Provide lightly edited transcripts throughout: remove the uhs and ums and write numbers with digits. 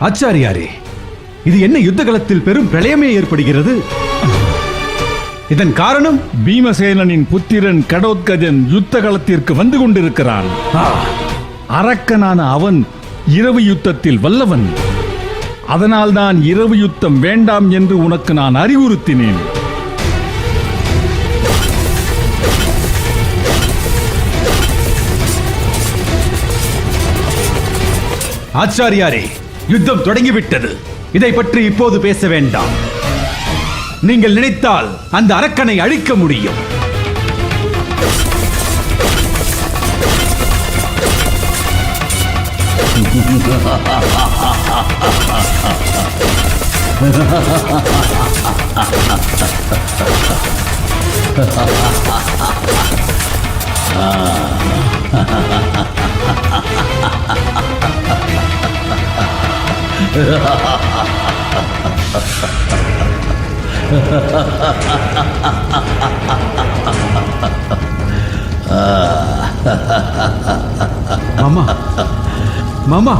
ஆச்சாரியாரே, இது என்ன யுத்த களத்தில் பெரும் பிரளயமே ஏற்படுகிறது? இதன் காரணம்? பீமசேனனின் புத்திரன் கடோத்கஜன் யுத்த களத்திற்கு வந்து கொண்டிருக்கிறான். அரக்கனான அவன் இரவு யுத்தத்தில் வல்லவன். அதனால்தான் இரவு யுத்தம் வேண்டாம் என்று உனக்கு நான் அறிவுறுத்தினேன். ஆச்சாரியாரே, யுத்தம் தொடங்கிவிட்டது. இதை பற்றி இப்போது பேச வேண்டாம். நீங்கள் நினைத்தால் அந்த அரக்கனை அழிக்க முடியும். மாமா, மாமா,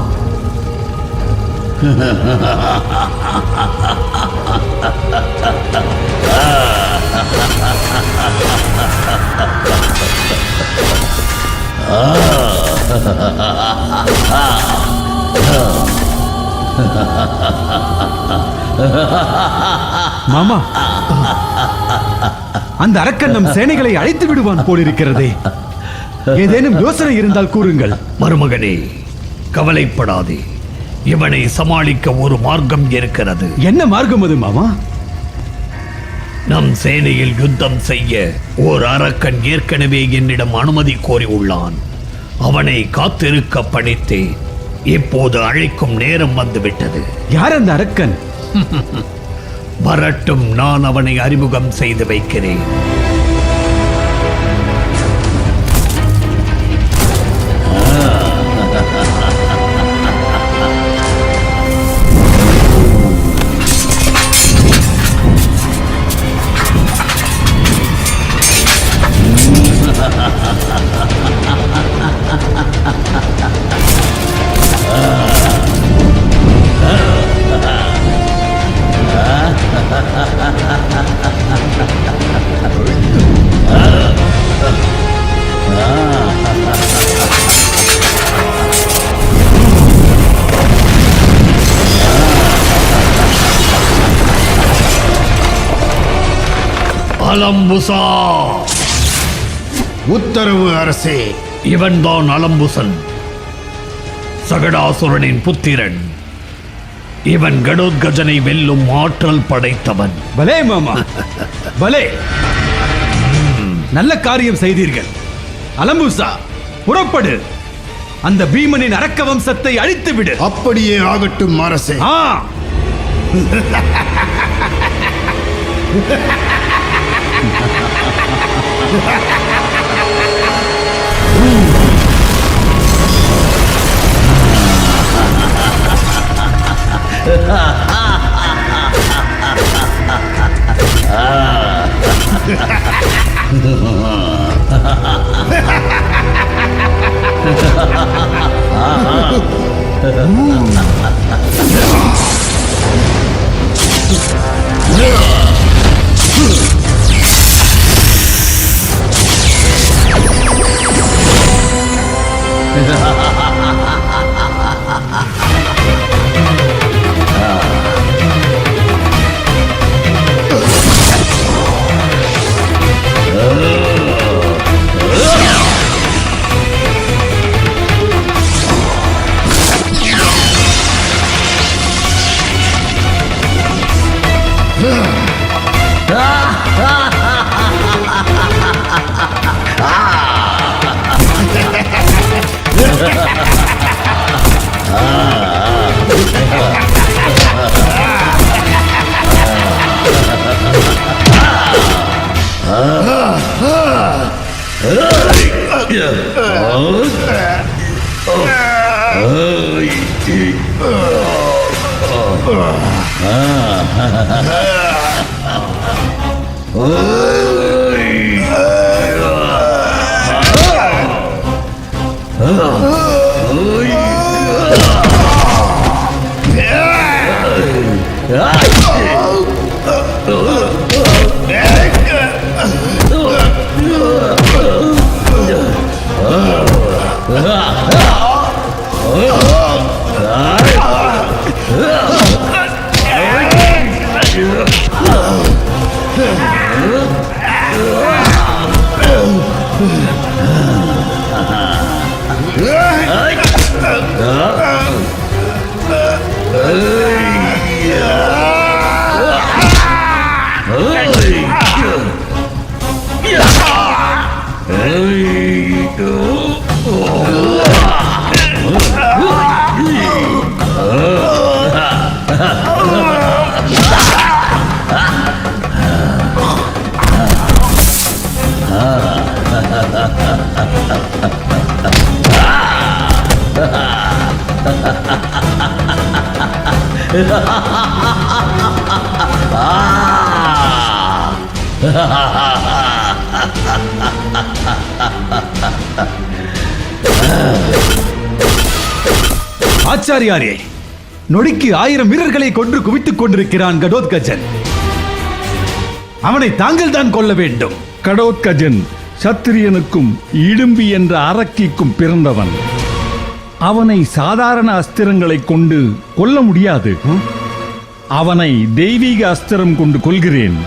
மாமா, அந்த அரக்கன் நம் சேனைகளை அழைத்து விடுவான் போலிருக்கிறதே. ஏதேனும் யோசனை இருந்தால் கூறுங்கள். மருமகனே, கவலைப்படாதே. இவனை சமாளிக்க ஒரு மார்க்கம் இருக்கிறது. என்ன மார்க்கம் அது மாமா? நம் சேனையில் யுத்தம் செய்ய ஓர் அரக்கன் ஏற்கனவே என்னிடம் அனுமதி கோரி உள்ளான். அவனை காத்திருக்க பணித்தேன். இப்போது அழைக்கும் நேரம் வந்துவிட்டது. யார் அந்த அரக்கன்? வரட்டும், நான் அவனை அறிமுகம் செய்து வைக்கிறேன். அலம்புசா! உத்தரவு அரசே. இவன்தான் அலம்புசன், சகடாசுரனின் புத்திரன். இவன் கடோத்கஜனை வெல்லும் ஆற்றல் படைத்தவன். பலே மாமா, பலே. நல்ல காரியம் செய்தீர்கள். அலம்புசா, புறப்படு. அந்த பீமனின் அரக்க வம்சத்தை அழித்து விடு. அப்படியே ஆகட்டும் அரசே. ஆச்சாரியாரே, நொடிக்கு 1000 வீரர்களை கொன்று குவித்துக் கொண்டிருக்கிறான் கடோத்கஜன். அவனை தாங்கள் தான் கொல்ல வேண்டும். கடோத்கஜன் சத்திரியனுக்கும் இடும்பி என்ற அரக்கிக்கும் பிறந்தவன். அவனை சாதாரண அஸ்திரங்களை கொண்டு கொல்ல முடியாது. அவனை தெய்வீக அஸ்திரம் கொண்டு கொல்கிறேன்.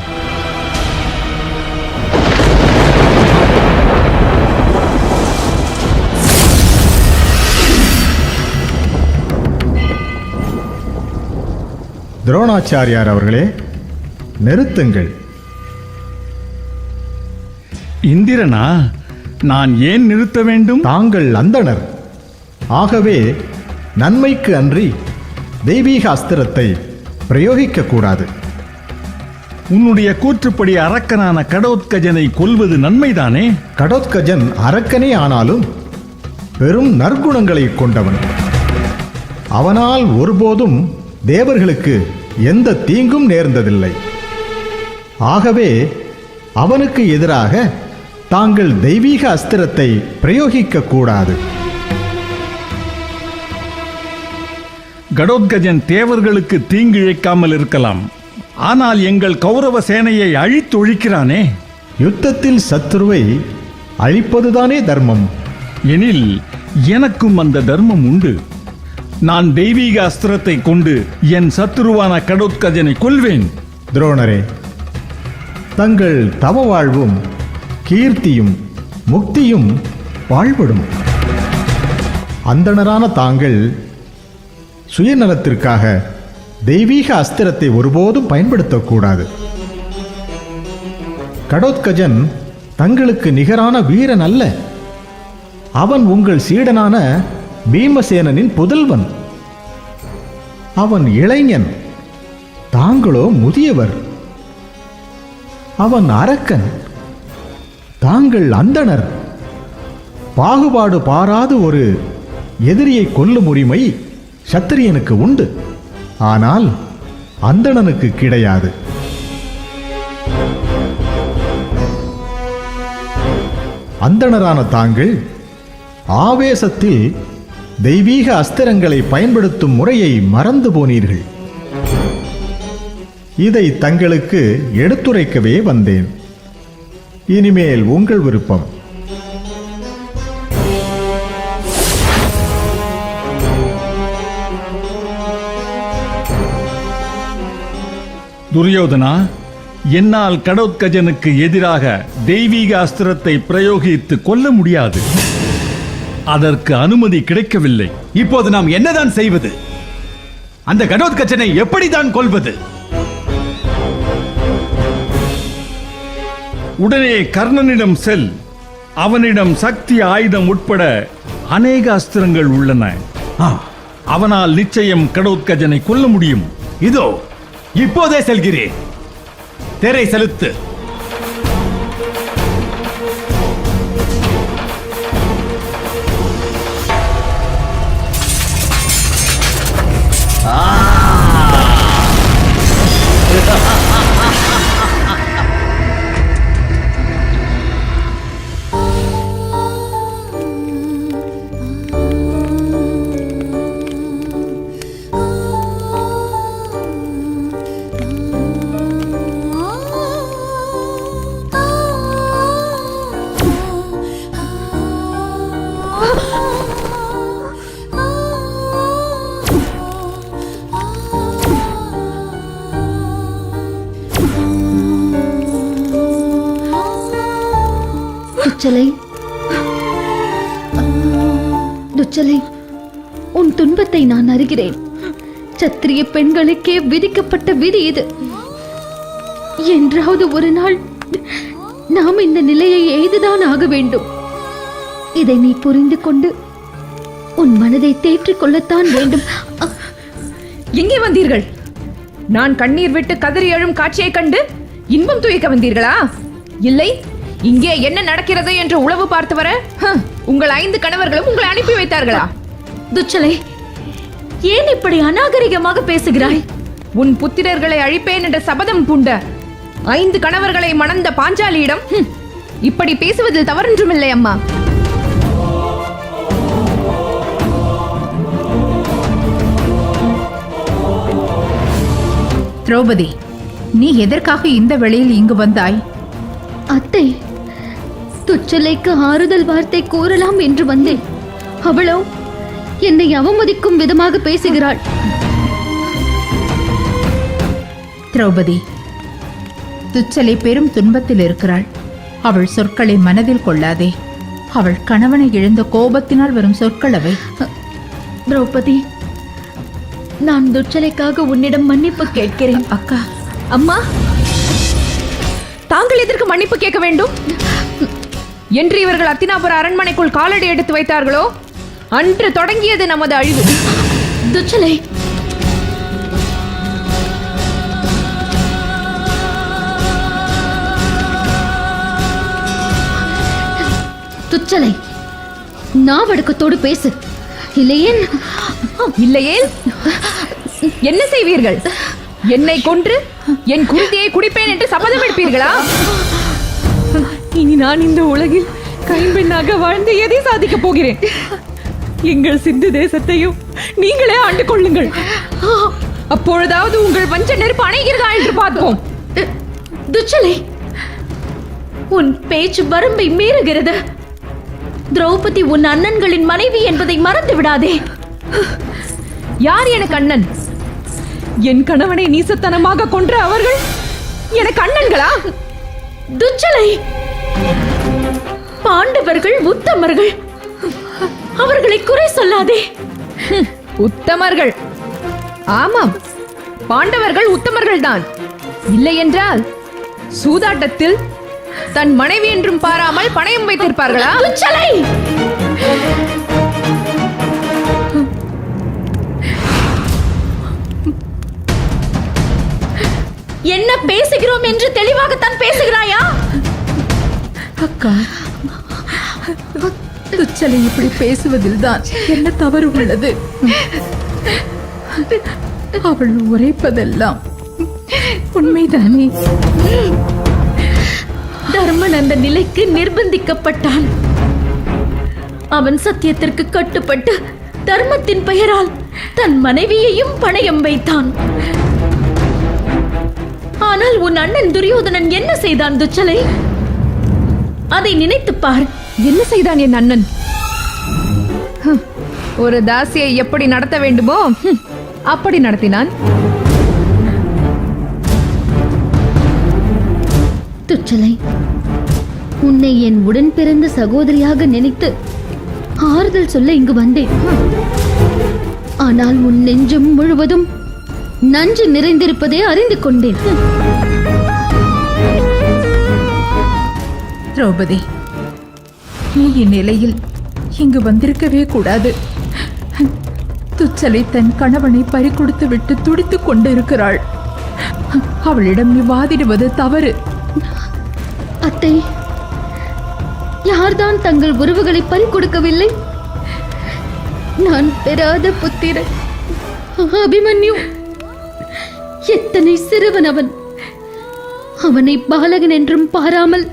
துரோணாச்சாரியார் அவர்களே, நிறுத்துங்கள். இந்திரனா, நான் ஏன் நிறுத்த வேண்டும்? தாங்கள் அந்தணர். ஆகவே நன்மைக்கு அன்றி தெய்வீக அஸ்திரத்தை பிரயோகிக்க கூடாது. உன்னுடைய கூற்றுப்படி அரக்கனான கடோத்கஜனை கொல்வது நன்மைதானே? கடோத்கஜன் அரக்கனே ஆனாலும் பெரும் நற்குணங்களை கொண்டவன். அவனால் ஒருபோதும் தேவர்களுக்கு எந்த தீங்கும் நேர்ந்ததில்லை. ஆகவே அவனுக்கு எதிராக தாங்கள் தெய்வீக அஸ்திரத்தை பிரயோகிக்க கூடாது. கடோத்கஜன் தேவர்களுக்கு தீங்கு இழைக்காமல் இருக்கலாம். ஆனால் எங்கள் கௌரவ சேனையை அழித்தொழிக்கிறானே. யுத்தத்தில் சத்துருவை அழிப்பதுதானே தர்மம். எனில் எனக்கும் அந்த தர்மம் உண்டு. நான் தெய்வீக அஸ்திரத்தை கொண்டு என் சத்துருவான கடோத்கஜனை கொல்வேன். துரோணரே, தங்கள் தவ வாழ்வும் கீர்த்தியும் முக்தியும் வாழ்விடும். அந்தணரான தாங்கள் சுயநலத்திற்காக தெய்வீக அஸ்திரத்தை ஒருபோதும் பயன்படுத்தக்கூடாது. கடோத்கஜன் தங்களுக்கு நிகரான வீரன் அல்ல. அவன் உங்கள் சீடனான பீமசேனனின் புதல்வன். அவன் இளைஞன், தாங்களோ முதியவர். அவன் அரக்கன், தாங்கள் அந்தணர். பாகுபாடு பாராது ஒரு எதிரியை கொல்லும் உரிமை சத்திரியனுக்கு உண்டு. ஆனால் அந்தணனுக்கு கிடையாது. அந்தணரான தாங்கள் ஆவேசத்தில் தெய்வீக அஸ்திரங்களை பயன்படுத்தும் முறையை மறந்து போனீர்கள். இதை தங்களுக்கு எடுத்துரைக்கவே வந்தேன். இனிமேல் உங்கள் விருப்பம். துரியோதனா, என்னால் கடோத்கஜனுக்கு எதிராக தெய்வீக அஸ்திரத்தை பிரயோகித்து கொல்ல முடியாது. அதற்கு அனுமதி கிடைக்கவில்லை. இப்போது நாம் என்னதான் செய்வது? அந்த கடோத்கஜனை எப்படிதான் கொல்வது? உடனே கர்ணனிடம் செல். அவனிடம் சக்தி ஆயுதம் உட்பட அநேக அஸ்திரங்கள் உள்ளன. அவனால் நிச்சயம் கடோத்கஜனை கொல்ல முடியும். இதோ இப்போதே செல்கிறேன். தேரை செலுத்து. துச்சலை, உன் துன்பத்தை நான் அறிகிறேன். சத்திரிய பெண்களுக்கே விதிக்கப்பட்ட விதி இது. என்றாவது ஒரு நாள் நாம் இந்த நிலையை எய்துதான் ஆக வேண்டும். இதை நீ புரிந்து கொண்டு உன் மனதை தேற்றிக் கொள்ளத்தான் வேண்டும். எங்கே வந்தீர்கள்? நான் கண்ணீர் விட்டு கதறி எழும் காட்சியை கண்டு இன்பம் துய்க்க வந்தீர்களா? இல்லை, இங்கே என்ன நடக்கிறது என்று உளவு பார்த்து வர உங்கள் 5 கணவர்களும் உங்களை அனுப்பி வைத்தார்களா? துச்சலை, ஏன் இப்படி அநாகரிகமாக பேசுகிறாய்? உன் புத்திரர்களை அழிப்பேன் என்ற சபதம் பூண்ட 5 கணவர்களை மணந்த பாஞ்சாலியிடம் இப்படி பேசுவதில் தவறொன்றுமில்லை அம்மா. திரௌபதி, நீ எதற்காக இந்த வேளையில் இங்கு வந்தாய்? அத்தை, துச்சலைக்கு ஆறுதல் வார்த்தை கூறலாம் என்று வந்தேன். அவளோ என்னை அவமதிக்கும் விதமாக பேசுகிறாள். திரௌபதி, துச்சலை பெரும் துன்பத்தில் இருக்கிறாள். அவள் சொற்களை மனதில் கொள்ளாதே. அவள் கணவனை இழந்த கோபத்தினால் வரும் சொற்கள் அவை. திரௌபதி, நான் துச்சலைக்காக உன்னிடம் மன்னிப்பு கேட்கிறேன். அக்கா. அம்மா, தாங்கள் எதற்கு மன்னிப்பு கேட்க வேண்டும்? என்று இவர்கள் அத்தினாபுர அரண்மனைக்குள் காலடி எடுத்து வைத்தார்களோ அன்று தொடங்கியது நமது அழிவு. துச்சலை, துச்சலை, நாவடக்கத்தோடு பேசு. இல்லையே என்ன செய்வீர்கள்? என்னை கொன்று என் குருதியை குடிப்பேன் என்று சபதம் எடுப்பீர்களா? இனி நான் இந்த உலகில் கைம்பெண்ணாக வாழ்ந்து எதை சாதிக்கப் போகிறேன்? எங்கள் சிந்து தேசத்தையும் நீங்களே ஆண்டு கொள்ளுங்கள். அப்பொழுதாவது உங்கள் வஞ்ச நெருப்பு அணைகிறதா என்று பார்ப்போம். துச்சலை, உன் பேச்சு வரம்பை மீறுகிறது. திரௌபதி உன் அண்ணன்களின் மனைவி என்பதை மறந்து விடாதே. யார் எனக்கு அண்ணன்? என் கணவனை நீசத்தனமாக கொன்ற அவர்கள் எனக்கு அண்ணன்களா? துச்சலை, பாண்டவர்கள் உத்தமர்கள், அவர்களை குறை சொல்லாதே. உத்தமர்கள்? ஆமாம், பாண்டவர்கள் உத்தமர்கள் தான். இல்லை என்றால் சூதாட்டத்தில் தன் மனைவி என்றும் பாராமல் பணயம் வைத்திருப்பார்களா? துச்சலை, என்ன பேசுகிறோம் என்று தெளிவாகத்தான் பேசுகிறாயா? அக்கா, துச்சலை இப்படி பேசுவதில் தான் என்ன தவறு உள்ளது? அவள் உரைப்பதெல்லாம் உண்மைதானே? தர்மன் அந்த நிலைக்கு நிர்பந்திக்கப்பட்டான். அவன் சத்தியத்திற்கு கட்டுப்பட்டு தர்மத்தின் பெயரால் தன் மனைவியையும் பணயம் வைத்தான். ஆனால் உன் அண்ணன் துரியோதனன் என்ன செய்தான் துச்சலை? அதை நினைத்து பார். என்ன செய்தான் என் அண்ணன்? ஒரு தாசியை எப்படி நடத்த வேண்டுமோ அப்படி நடத்தினான். துச்சலை, உன்னை என் உடன் பிறந்த சகோதரியாக நினைத்து ஆறுதல் சொல்ல இங்கு வந்தேன். ஆனால் உன் நெஞ்சம் முழுவதும் நஞ்சு நிறைந்திருப்பதை அறிந்து கொண்டேன். திரௌபதி, நீ இந்நிலையில் இங்கு வந்திருக்கவே கூடாது. துச்சலை தன் கணவனை பறிகொடுத்து விட்டு துடித்துக் கொண்டிருக்கிறாள். அவளிடம் நீ வாதிடுவது தவறு. அத்தை, யார்தான் தங்கள் உறவுகளை பறிகொடுக்கவில்லை? நான் பெறாத புத்திரன் அபிமன்யு. எத்தனை சிறுவன் அவன்! அவனை பாலகன் என்றும் பாராமல்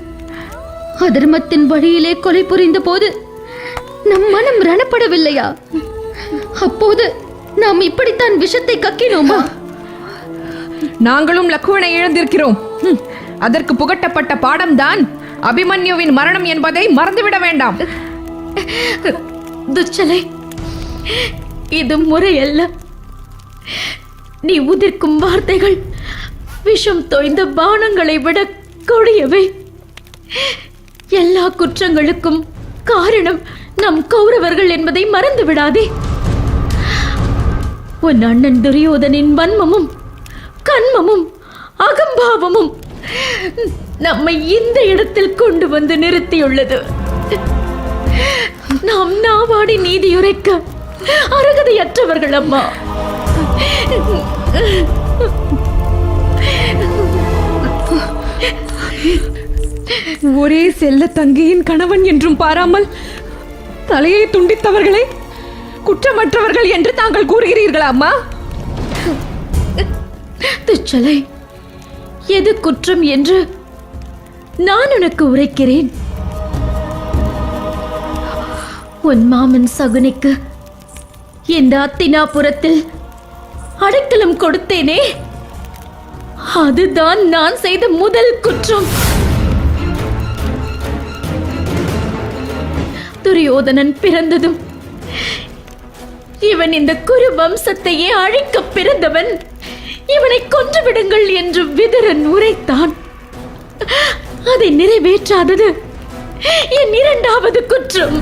அதர்மத்தின் வழியிலே கொலை புரிந்த போது நம் மனம் ரணப்படவில்லையா? அப்போது நாம் இப்படித்தான் விஷத்தை கக்கினோமா? நாங்களும் லக்குவனை இழந்திருக்கிறோம். அதற்கு புகட்டப்பட்ட பாடம்தான் அபிமன்யுவின் மரணம் என்பதை மறந்துவிட வேண்டாம். துச்சலை, இது முறையல்ல. நீ உதிர்க்கும் வார்த்தைகள் விஷம் தோய்ந்த பானங்களை விட கொடியவை. எல்லா குற்றங்களுக்கும் காரணம் நம் கௌரவர்கள் என்பதை மறந்து விடாதே. உன் அண்ணன் துரியோதனின் வன்மமும் கண்மமும் அகம்பாவமும் நம்மை இந்த இடத்தில் கொண்டு வந்து நிறுத்தியுள்ளது. நாம் நாவாடி நீதியுரைக்க அருகதையற்றவர்கள் அம்மா. ஒரே செல்ல தங்கையின் கணவன் என்றும் பாராமல் தலையை துண்டித்தவர்களை குற்றமற்றவர்கள் என்று தாங்கள் கூறுகிறீர்களா அம்மா? துச்சலை, எது குற்றம் என்று நான் உனக்கு உரைக்கிறேன். உன் மாமன் சகுனிக்கு இந்த அத்தினாபுரத்தில் அடைக்கலம் கொடுத்தேனே, அதுதான் நான் செய்த முதல் குற்றம். துரியோதனன் பிறந்ததும் இவன் இந்த குரு வம்சத்தையே அழிக்க பிறந்தவன், இவனை கொன்று விடுங்கள் என்று விதுரன் உரைத்தான். அதை நிறைவேற்றாதது என் இரண்டாவது குற்றம்.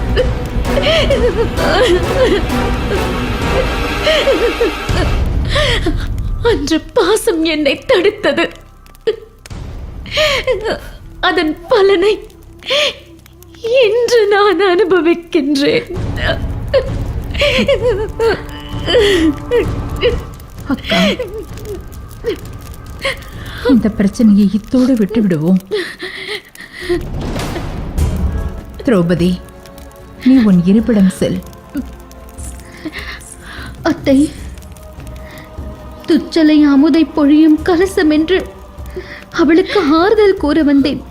அன்று பாசம் என்னை தடுத்தது. அதன் பலனை இன்று நான் அனுபவிக்கின்றேன். அக்கா, இந்த பிரச்சனையை இத்தோடு விட்டு விடுவோம். திரௌபதி, நீ உன் இருப்பிடம் செல். அத்தை, துச்சலை அமுதை பொழியும் கலசம் என்று அவளுக்கு ஆறுதல் கூற வந்தேன்.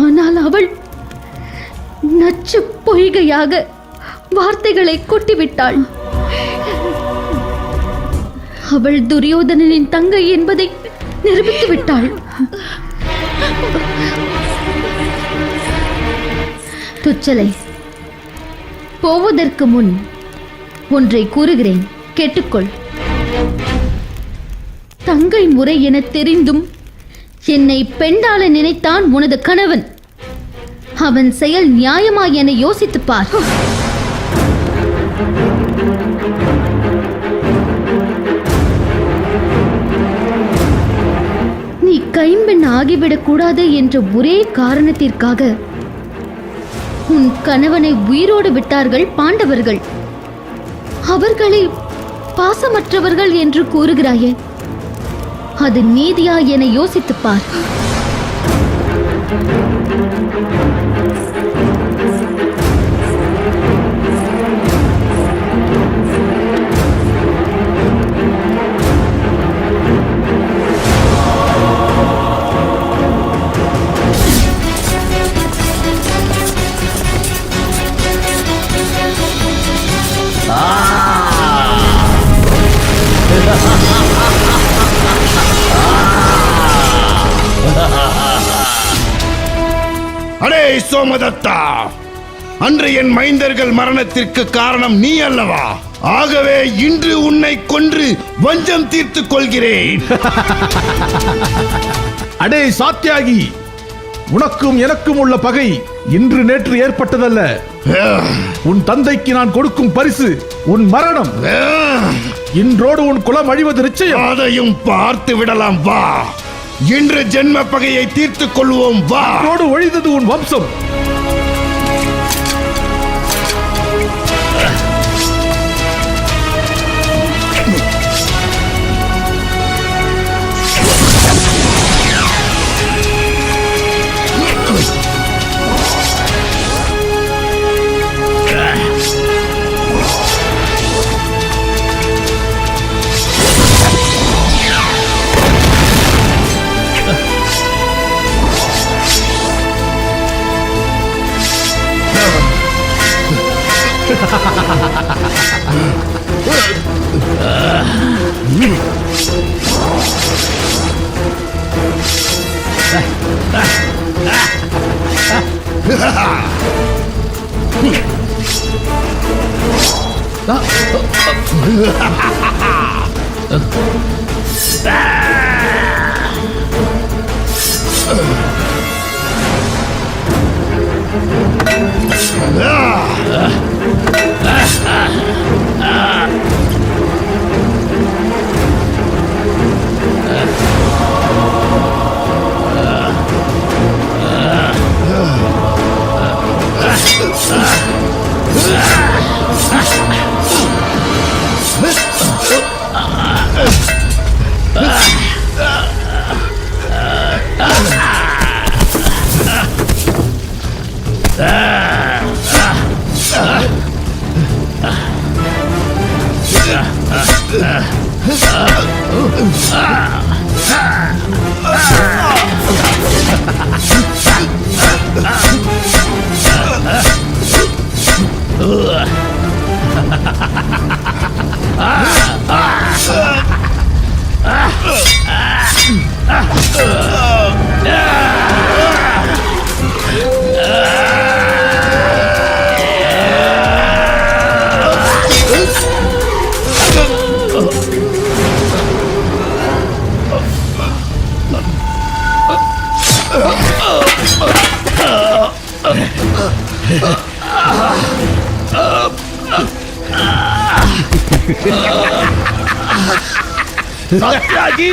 ஆனால் அவள் நச்சு பொய்கையாக வார்த்தைகளை கொட்டிவிட்டாள். அவள் துரியோதனனின் தங்கை என்பதை நிரூபித்து விட்டாள். துச்சலை, போவதற்கு முன் ஒன்றை கூறுகிறேன், கேட்டுக்கொள். தங்கை முறை என தெரிந்தும் என்னை பெண்டாள நினைத்தான் உனது கணவன். அவன் செயல் நியாயமா என யோசித்துப் பார். நீ கைம்பெண் ஆகிவிடக் கூடாது என்ற ஒரே காரணத்திற்காக உன் கணவனை உயிரோடு விட்டார்கள் பாண்டவர்கள். அவர்களை பாசமற்றவர்கள் என்று கூறுகிறாயே, அது நீதியா என யோசித்துப் பார். அடே சோமதத்தா, அன்று என் மைந்தர்கள் மரணத்திற்கு காரணம் நீ அல்லவா? ஆகவே இன்று உன்னை கொன்று வஞ்சம் தீர்த்துக் கொள்கிறேன். அடே சாத்தியாகி, உனக்கும் எனக்கும் உள்ள பகை இன்று நேற்று ஏற்பட்டதல்ல. உன் தந்தைக்கு நான் கொடுக்கும் பரிசு உன் மரணம். இன்றோடு உன் குலம் அழிவது நிச்சயம். அதையும் பார்த்து விடலாம், வா. இன்று ஜென்ம பகையை தீர்த்துக் கொள்வோம், வா. இன்றோடு ஒழிந்தது உன் வம்சம். சத்யாஜி!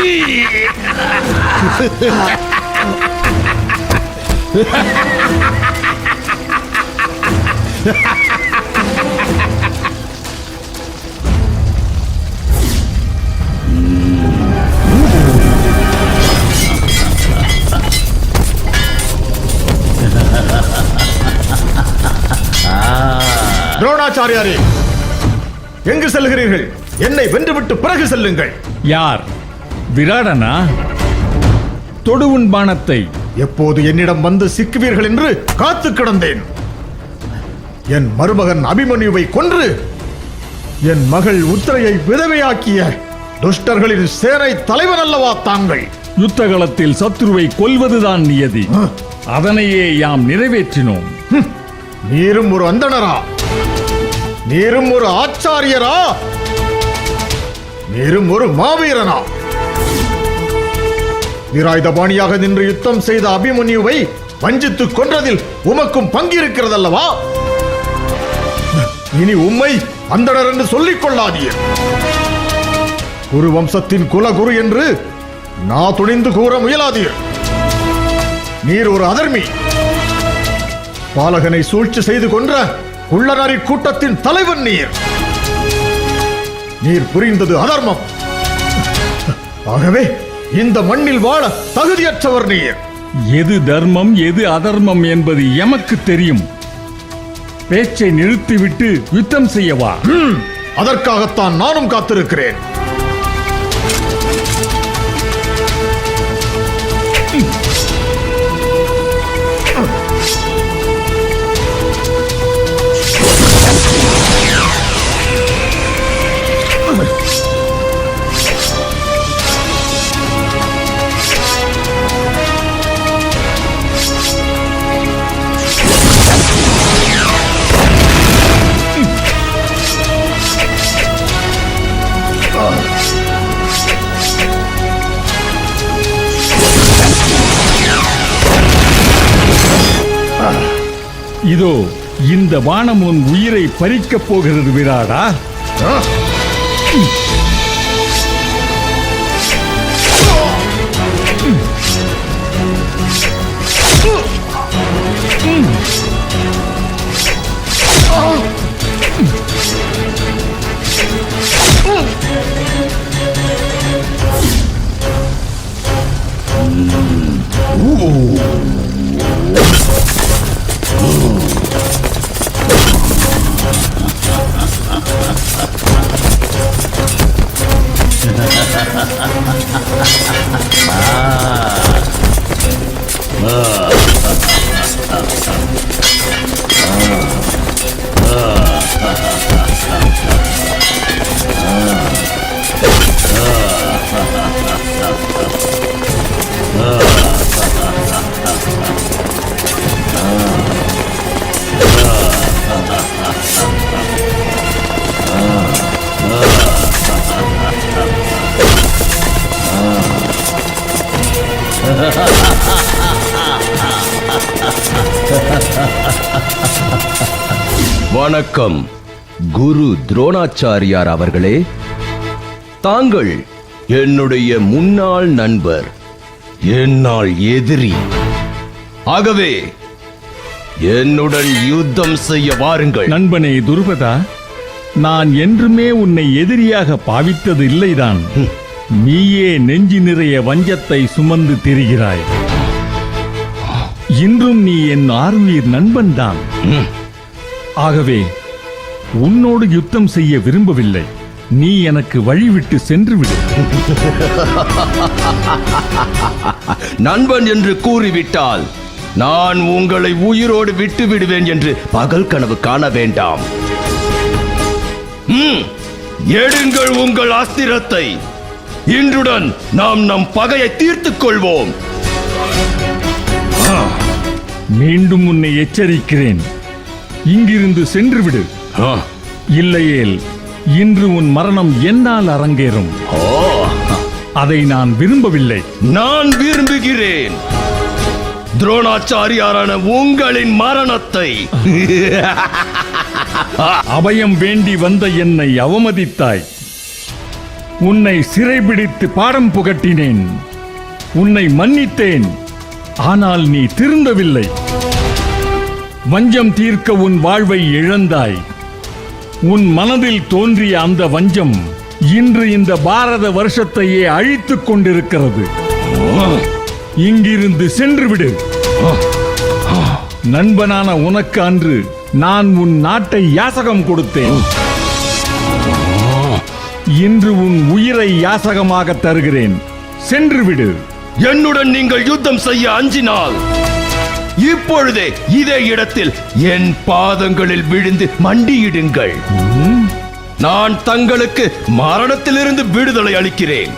துரோணாச்சாரியாரே, எங்கு செல்கிறீர்கள்? என்னை வென்றுவிட்டு பிறகு செல்லுங்கள். யார்? விராடனா? தொடு உன் பாணத்தை. எப்போது என்னிடம் வந்து சிக்குவீர்கள் என்று காத்து கிடந்தேன். என் மருமகன் அபிமன்யுவை கொன்று என் மகள் உத்திரையை விதவையாக்கிய துஷ்டர்களின் சேனை தலைவன் அல்லவா தாங்கள்? யுத்த களத்தில் சத்ருவை கொல்வதுதான் நியதி. அதனையே யாம் நிறைவேற்றினோம். நீரும் ஒரு அந்தணரா? நீரும் ஒரு ஆச்சாரியரா? நீரும் ஒரு மாவீரனா? வீராயுதபாணியாக நின்று யுத்தம் செய்த அபிமன்யுவை வஞ்சித்து கொன்றதில் உமக்கும் பங்கிருக்கிறதல்லவா? இனி உம்மை அந்தணர் என்று சொல்லிக் கொள்ளாதீர். குரு வம்சத்தின் குலகுரு என்று நான் துணிந்து கூற முயலாதீர். நீர் ஒரு அதர்மி. பாலகனை சூழ்ச்சி செய்து கொன்ற குள்ளநரி கூட்டத்தின் தலைவன் நீர். நீர் புரிந்தது அதர்மம். ஆகவே இந்த மண்ணில் வாழ தகுதியற்றவர் நீர். எது தர்மம் எது அதர்மம் என்பது எமக்கு தெரியும். பேச்சை நிறுத்திவிட்டு யுத்தம் செய்யவா? அதற்காகத்தான் நானும் காத்திருக்கிறேன். இதோ இந்த வானம் உன் உயிரை பறிக்கப் போகிறது விராடா. வணக்கம் குரு துரோணாச்சாரியார் அவர்களே. தாங்கள் என்னுடைய முன்னாள் நண்பர், என்னால் எதிரி. ஆகவே என்னுடன் யுத்தம் செய்ய வாருங்கள். நண்பனே துருபதா, நான் என்றுமே உன்னை எதிரியாக பாவித்தது இல்லைதான். நீயே நெஞ்சு நிறைய வஞ்சத்தை சுமந்து திரிகிறாய். இன்றும் நீ என் ஆருயிர் நண்பன்தான். ஆகவே உன்னோடு யுத்தம் செய்ய விரும்பவில்லை. நீ எனக்கு வழிவிட்டு சென்று விடு. நண்பன் என்று கூறிவிட்டால் நான் உங்களை உயிரோடு விட்டு விடுவேன் என்று பகல் கனவு காண வேண்டாம். எடுங்கள் உங்கள் அஸ்திரத்தை. இன்றுடன் நாம் நம் பகையை தீர்த்துக் கொள்வோம். மீண்டும் உன்னை எச்சரிக்கிறேன். இங்கிருந்து சென்று விடு. இல்லையேல் இன்று உன் மரணம் என்னால் அரங்கேறும். அதை நான் விரும்பவில்லை. நான் விரும்புகிறேன். துரோணாச்சாரியாரான உங்களின் மரணத்தை. அபயம் வேண்டி வந்த என்னை அவமதித்தாய். உன்னை சிறைபிடித்து பாடம் புகட்டினேன். உன்னை மன்னித்தேன். ஆனால் நீ திருந்தவில்லை. வஞ்சம் தீர்க்க உன் வாழ்வை இழந்தாய். உன் மனதில் தோன்றிய அந்த வஞ்சம் இன்று இந்த பாரத வருஷத்தையே அழித்துக் கொண்டிருக்கிறது. இங்கிருந்து சென்று விடு. நண்பனான உனக்கு அன்று நான் உன் நாட்டை யாசகம் கொடுத்தேன். இன்று உன் உயிரை யாசகமாக தருகிறேன். சென்று விடு. என்னுடன் நீங்கள் யுத்தம் செய்ய அஞ்சினால் இப்பொழுதே இதே இடத்தில் என் பாதங்களில் விழுந்து மண்டியிடுங்கள். நான் தங்களுக்கு மரணத்திலிருந்து விடுதலை அளிக்கிறேன்.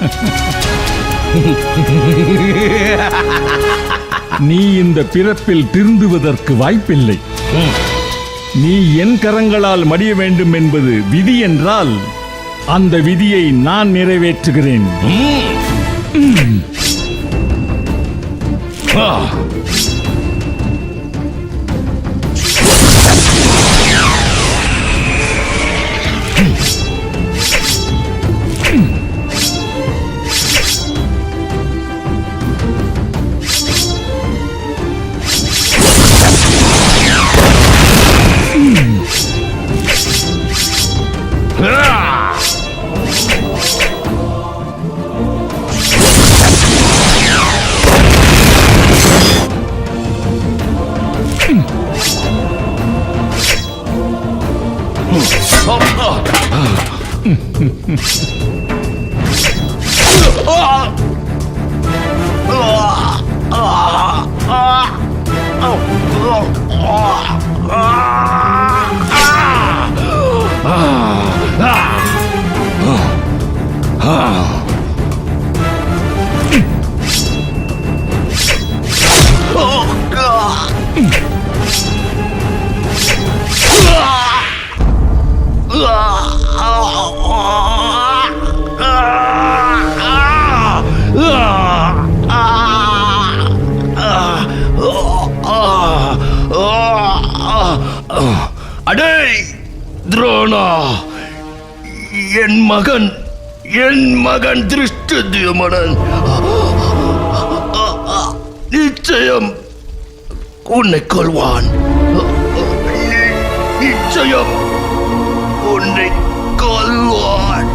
நீ இந்த பிறப்பில் திருந்துவதற்கு வாய்ப்பில்லை. நீ என் கரங்களால் மடிய வேண்டும் என்பது விதி என்றால் அந்த விதியை நான் நிறைவேற்றுகிறேன். அடே துரோணா, என் மகன் திருஷ்டத்யும்னன் நிச்சயம் உன்னை கொல்வான். நிச்சயம் உன்னை கொல்வான்.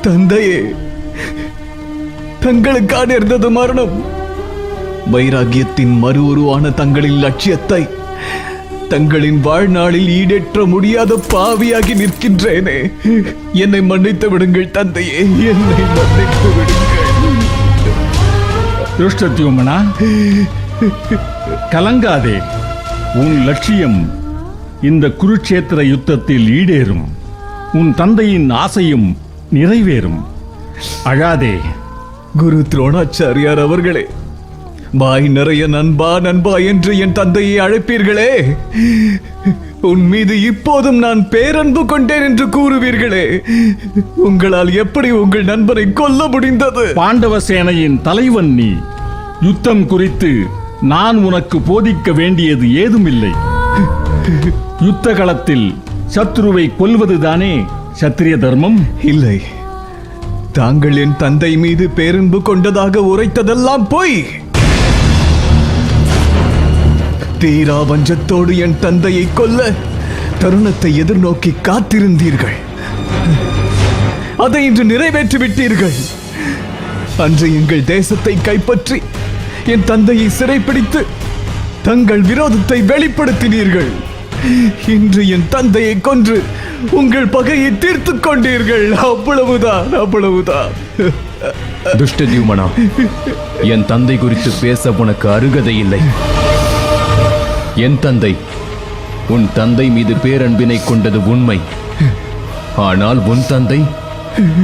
தந்தையே, தங்களுக்காக இருந்தது மரணம். வைராகியத்தின் மறு உருவான தங்களின் லட்சியத்தை தங்களின் வாழ்நாளில் ஈடேற்ற முடியாத பாவியாகி நிற்கின்றேனே. என்னை மன்னித்து விடுங்கள் தந்தையே, என்னை மன்னித்து விடுங்கள். திருஷ்டத்யும்னா, கலங்காதே. உன் லட்சியம் இந்த குருட்சேத்திர யுத்தத்தில் ஈடேறும். உன் தந்தையின் ஆசையும் நிறைவேறும். அழாதே. குரு துரோணாச்சாரியார் அவர்களே, வாய் நிறைய நண்பா நண்பா என்று என் தந்தையை அழைப்பீர்களே, உன் மீது இப்போதும் நான் பேரன்பு கொண்டேன் என்று கூறுவீர்களே, உங்களால் எப்படி உங்கள் நண்பரை கொல்ல முடிந்தது? பாண்டவ சேனையின் தலைவன் நீ. யுத்தம் குறித்து நான் உனக்கு போதிக்க வேண்டியது ஏதுமில்லை. யுத்த களத்தில் சத்ருவை கொல்வதுதானே சத்திரிய தர்மம். இல்லை, தாங்கள் என் தந்தை மீது பேரன்பு கொண்டதாக உரைத்ததெல்லாம் பொய். தீரா வஞ்சத்தோடு என் தந்தையை கொல்ல தருணத்தை எதிர்நோக்கி காத்திருந்தீர்கள். அதை இன்று நிறைவேற்றி விட்டீர்கள். அன்று எங்கள் தேசத்தை கைப்பற்றி என் தந்தையை சிறைப்பிடித்து தங்கள் விரோதத்தை வெளிப்படுத்தினீர்கள். இன்று என் தந்தையை கொன்று உங்கள் பகையை தீர்த்துக் கொண்டீர்கள். அவ்வளவுதான், அவ்வளவுதான். துஷ்டத்யுமனா, என் தந்தை குறித்து பேச உனக்கு அருகதை இல்லை. என் தந்தை உன் தந்தை மீது பேரன்பினை கொண்டது உண்மை. ஆனால் உன் தந்தை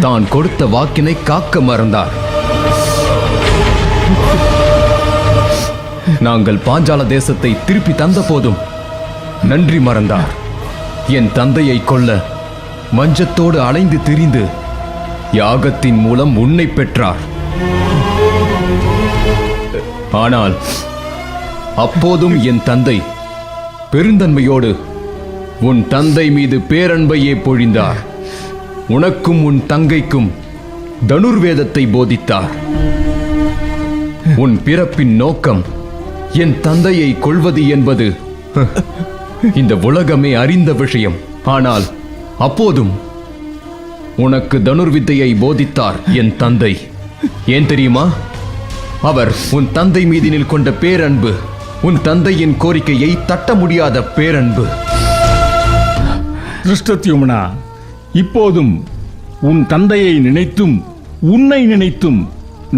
தான் கொடுத்த வாக்கினை காக்க மறந்தார். நாங்கள் பாஞ்சால தேசத்தை திருப்பி தந்த போதும் நன்றி மறந்தார். என் தந்தையை கொல்ல வஞ்சத்தோடு அலைந்து திரிந்து யாகத்தின் மூலம் உன்னை பெற்றார். ஆனால் அப்போதும் என் தந்தை பெருந்தன்மையோடு உன் தந்தை மீது பேரன்பையே பொழிந்தார். உனக்கும் உன் தங்கைக்கும் தனுர்வேதத்தை போதித்தார். உன் பிறப்பின் நோக்கம் என் தந்தையை கொல்வது என்பது இந்த உலகமே அறிந்த விஷயம். ஆனால் அப்போதும் உனக்கு தனுர்வித்தையை போதித்தார் என் தந்தை. ஏன் தெரியுமா? அவர் உன் தந்தை மீதினில் கொண்ட பேரன்பு, உன் தந்தையின் கோரிக்கையை தட்ட முடியாத பேரன்பு. திருஷ்டத்யும்னா, இப்போதும் உன் தந்தையை நினைத்தும் உன்னை நினைத்தும்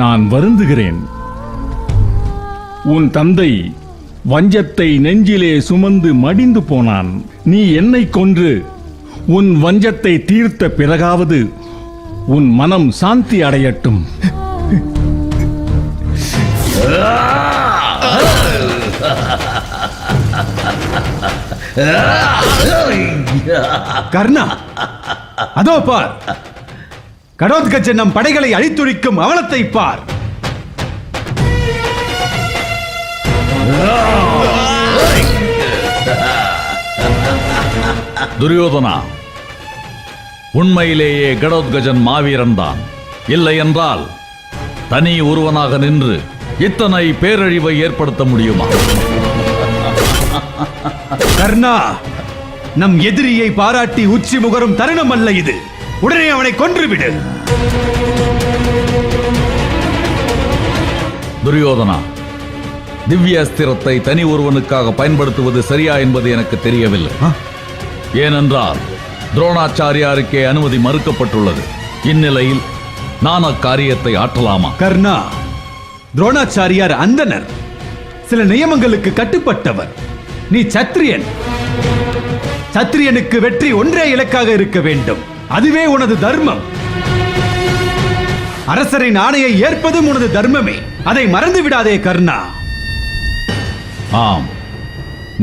நான் வருந்துகிறேன். உன் தந்தை வஞ்சத்தை நெஞ்சிலே சுமந்து மடிந்து போனான். நீ என்னை கொன்று உன் வஞ்சத்தை தீர்த்த பிறகாவது உன் மனம் சாந்தி அடையட்டும். கர்ணா, அதோ பார், கடோத்கஜன் நம் படைகளை அழித்துழிக்கும் அவலத்தை பார். துரியோதனா, உண்மையிலேயே கடோத்கஜன் மாவீரன் தான். இல்லை என்றால் தனி ஒருவனாக நின்று இத்தனை பேரழிவை ஏற்படுத்த முடியுமா? கர்ணா, நம் எதிரியை பாராட்டி உச்சி முகரும் தருணம் அல்ல இது. உடனே அவனை கொன்றுவிடு. துரியோதனா, திவ்ய அஸ்திரத்தை தனி ஒருவனுக்காக பயன்படுத்துவது சரியா என்பது எனக்கு தெரியவில்லை. ஏனென்றால் துரோணாச்சாரியாருக்கே அனுமதி மறுக்கப்பட்டுள்ளது. இந்நிலையில் நான் அக்காரியத்தை ஆற்றலாமா? கர்ணா, துரோணாச்சாரியார் அந்தனர், சில நியமங்களுக்கு கட்டுப்பட்டவர். நீ சத்திரியன். சத்திரியனுக்கு வெற்றி ஒன்றே இலக்காக இருக்க வேண்டும். அதுவே உனது தர்மம். அரசரின் ஆணையை ஏற்பதும் உனது தர்மமே. அதை மறந்து விடாதே கர்ணா. ஆம்,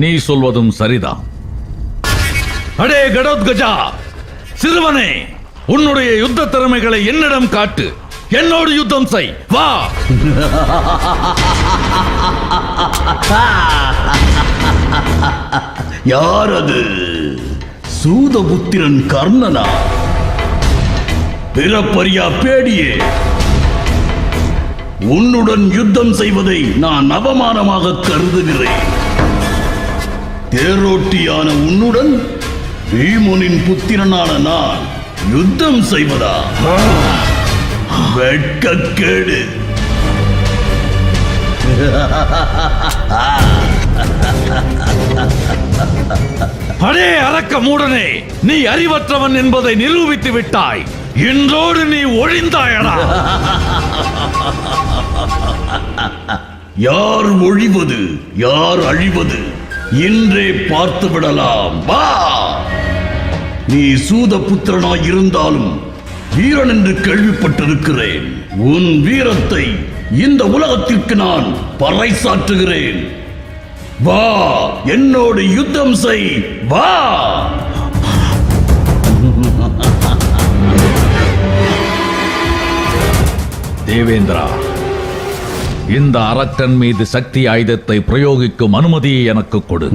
நீ சொல்வதும் சரிதான். அடே கடோத்கஜா, சிறுவனே, உன்னுடைய யுத்த திறமைகளை என்னிடம் காட்டு. என்னோடு யுத்தம் செய், வா. யார் அது? சூதபுத்திரன் கர்ணனா? பிறப்பறியா பேடியே, உன்னுடன் யுத்தம் செய்வதை நான் அவமானமாக கருதுகிறேன். தேரோட்டியான உன்னுடன் பீமனின் புத்திரனான நான் யுத்தம் செய்வதா? வெட்கக்கேடு. அடே அரக்க மூடனே, நீ அறிவற்றவன் என்பதை நிரூபித்து விட்டாய். இன்றோடு நீ ஒழிந்தாயடா. யார் ஒழிவது, யார் அழிவது இன்றே பார்த்து விடலாம். வா. நீ சூதபுத்திரனாய் இருந்தாலும் வீரன் என்று கேள்விப்பட்டிருக்கிறேன். உன் வீரத்தை இந்த உலகத்திற்கு நான் பறைசாற்றுகிறேன். வா, என்னோடு யுத்தம் செய், வா. தேவேந்திரா, இந்த அரக்கன் மீது சக்தி ஆயுதத்தை பிரயோகிக்கும் அனுமதியை எனக்கு கொடு.